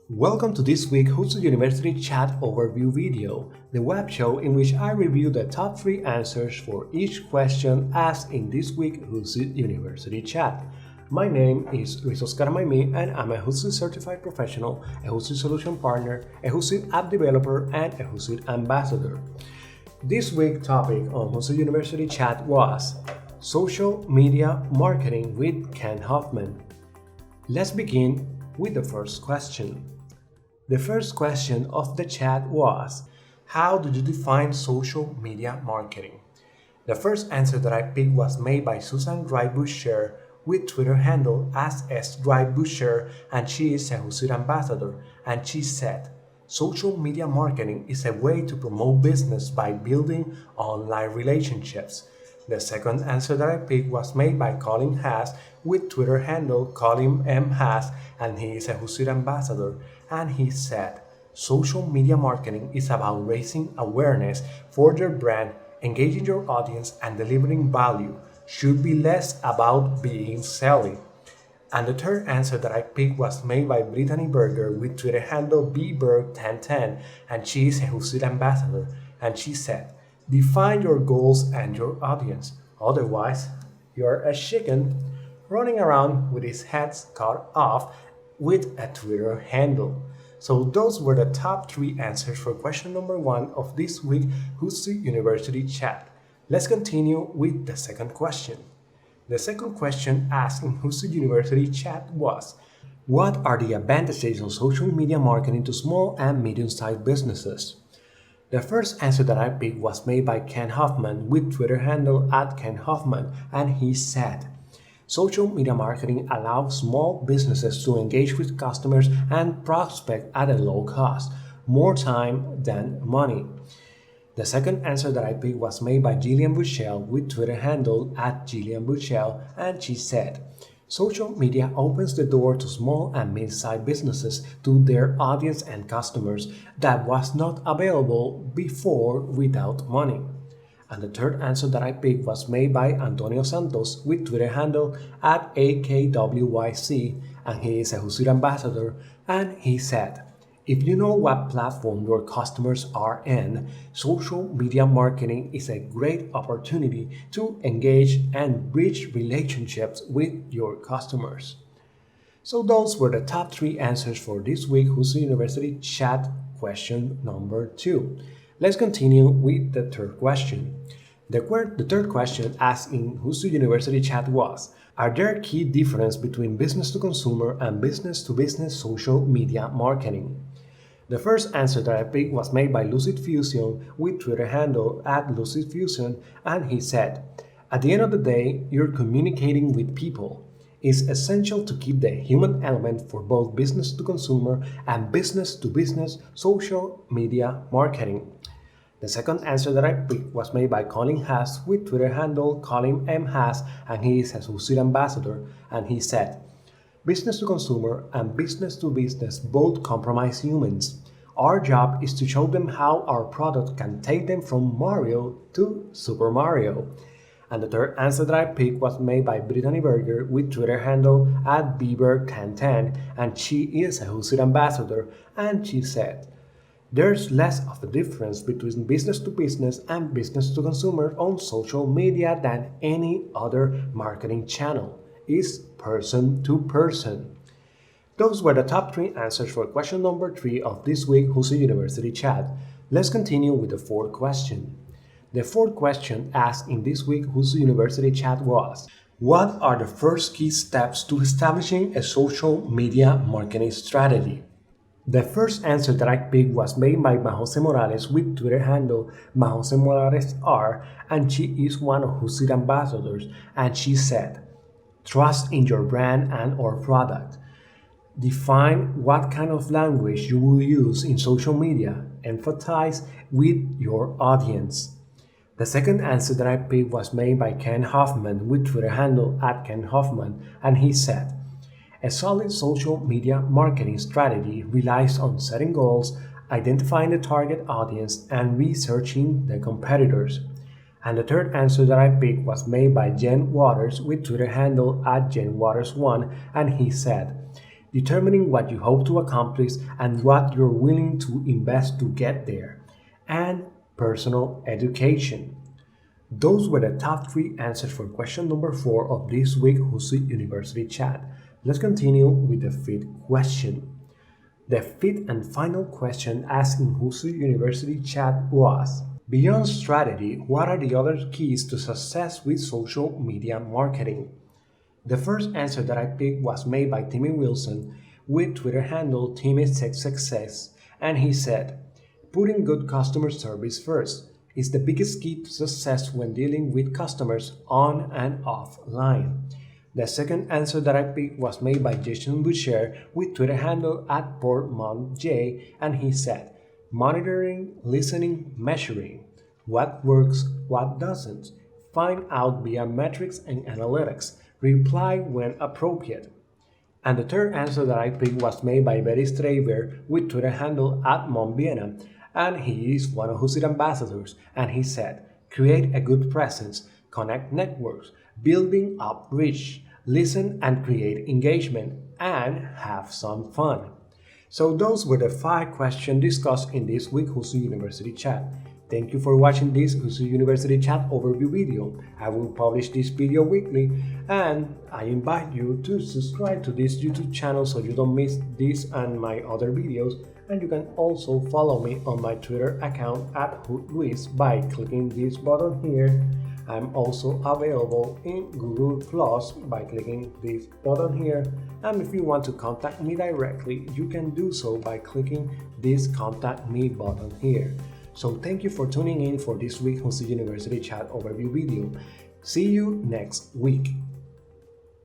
Welcome to this week's HOOTSUITE University Chat Overview video, the web show in which I review the top 3 answers for each question asked in this week's HOOTSUITE University Chat. My name is Luis Oscar Maimi and I'm a HOOTSUITE Certified Professional, a HOOTSUITE Solution Partner, a HOOTSUITE App Developer, and a HOOTSUITE Ambassador. This week's topic on HOOTSUITE University Chat was Social Media Marketing with Ken Hoffman. Let's begin with the first question. The first question of the chat was, how do you define social media marketing? The first answer that I picked was made by Susan Drybush with Twitter handle as S.Drybush, and she is a HOOTSUITE ambassador, and she said, social media marketing is a way to promote business by building online relationships. The second answer that I picked was made by Colin Haas with Twitter handle Colin M. Haas, and he is a HOOTSUITE ambassador, and he said, social media marketing is about raising awareness for your brand, engaging your audience, and delivering value. Should be less about being silly. And the third answer that I picked was made by Brittany Berger with Twitter handle bberg1010, and she is a HOOTSUITE ambassador, and she said, define your goals and your audience. Otherwise, you're a chicken running around with his head cut off with a Twitter handle. So those were the top 3 answers for question number 1 of this week's HOOTSUITE University Chat. Let's continue with the second question. The second question asked in HOOTSUITE University Chat was, what are the advantages of social media marketing to small and medium-sized businesses? The first answer that I picked was made by Ken Hoffman with Twitter handle @KenHoffman, and he said, social media marketing allows small businesses to engage with customers and prospects at a low cost, more time than money. The second answer that I picked was made by Jillian Bushell with Twitter handle @JillianBushell, and she said, social media opens the door to small and mid-sized businesses to their audience and customers that was not available before without money. And the third answer that I picked was made by Antonio Santos with Twitter handle @AKWYC, and he is a HOOTSUITE ambassador, and he said, if you know what platform your customers are in, social media marketing is a great opportunity to engage and bridge relationships with your customers. So those were the top 3 answers for this week HOOTSUITE University Chat question number 2. Let's continue with the third question. The third question asked in HOOTSUITE University Chat was, are there key differences between business-to-consumer and business-to-business social media marketing? The first answer that I picked was made by Lucid Fusion with Twitter handle @LucidFusion, and he said, at the end of the day, you're communicating with people. It's essential to keep the human element for both business-to-consumer and business-to-business social media marketing. The second answer that I picked was made by Colin Haas with Twitter handle Colin M. Haas, and he is a HOOTSUITE ambassador, and he said, business to consumer and business to business both compromise humans. Our job is to show them how our product can take them from Mario to Super Mario. And the third answer that I picked was made by Brittany Berger with Twitter handle @bberg1010, and she is a HOOTSUITE ambassador, and she said, there's less of a difference between business to business and business to consumer on social media than any other marketing channel. Is person to person. Those were the top 3 answers for question number 3 of this week's HOOTSUITE University Chat. Let's continue with the fourth question. The fourth question asked in this week's HOOTSUITE University Chat was, what are the first key steps to establishing a social media marketing strategy? The first answer that I picked was made by Mahose Morales with Twitter handle MahoseMoralesR, and she is one of HOOTSUITE ambassadors, and she said, trust in your brand and or product. Define what kind of language you will use in social media. Empathize with your audience. The second answer that I picked was made by Ken Hoffman with Twitter handle @KenHoffman, and he said, a solid social media marketing strategy relies on setting goals, identifying the target audience, and researching the competitors. And the third answer that I picked was made by Jen Waters with Twitter handle @JenWaters1, and he said, determining what you hope to accomplish and what you're willing to invest to get there, and personal education. Those were the top 3 answers for question number 4 of this week's HOOTSUITE University chat. Let's continue with the 5th question. The 5th and final question asked in HOOTSUITE University chat was, beyond strategy, what are the other keys to success with social media marketing? The first answer that I picked was made by Timmy Wilson with Twitter handle TimmyTechSuccess, and he said, putting good customer service first is the biggest key to success when dealing with customers on and offline. The second answer that I picked was made by Jason Boucher with Twitter handle @PortmontJ, and he said, monitoring, listening, measuring. What works, what doesn't. Find out via metrics and analytics. Reply when appropriate. And the third answer that I picked was made by Betty Straver with Twitter handle @MonViena, and he is one of HOOTSUITE ambassadors, and he said, create a good presence, connect networks, building up reach, listen and create engagement, and have some fun. So those were the 5 questions discussed in this week's HOOTSUITE University chat. Thank you for watching this HOOTSUITE University chat overview video. I will publish this video weekly, and I invite you to subscribe to this YouTube channel so you don't miss this and my other videos, and you can also follow me on my Twitter account @HootLuis by clicking this button here. I'm also available in Google Plus by clicking this button here, and if you want to contact me directly, you can do so by clicking this Contact Me button here. So thank you for tuning in for this week's HOOTSUITE University chat overview video. See you next week.